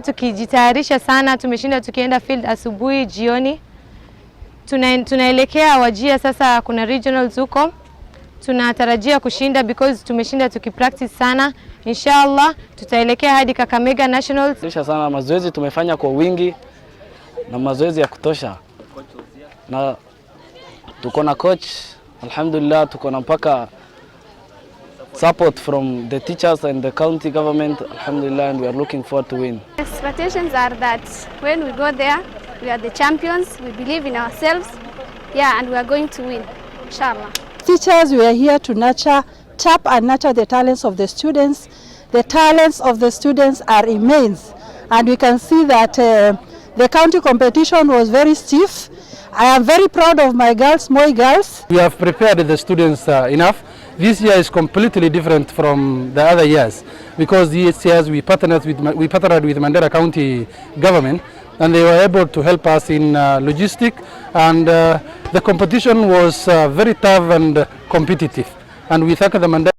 Tukijitayarisha sana, tumeshinda tukienda field asubuhi, jioni. Tunaelekea Wajir sasa, kuna regionals huko. Tunatarajia kushinda because tumeshinda tukipractice sana. Inshallah tutaelekea hadi Kakamega Nationals. Tusha sana, mazoezi tumefanya kwa wingi na mazoezi ya kutosha. Na tuko na coach, alhamdulillah, tuko na mpaka support from the teachers and the county government, alhamdulillah, and we are looking forward to win. Expectations are that when we go there, we are the champions, we believe in ourselves, and we are going to win, inshallah. Teachers, we are here to tap and nurture the talents of the students. The talents of the students are immense, and we can see that the county competition was very stiff. I am very proud of my girls, Moi girls. We have prepared the students enough. This year is completely different from the other years because these years we partnered with Mandera County government, and they were able to help us in logistics, and the competition was very tough and competitive, and we thank the Mandera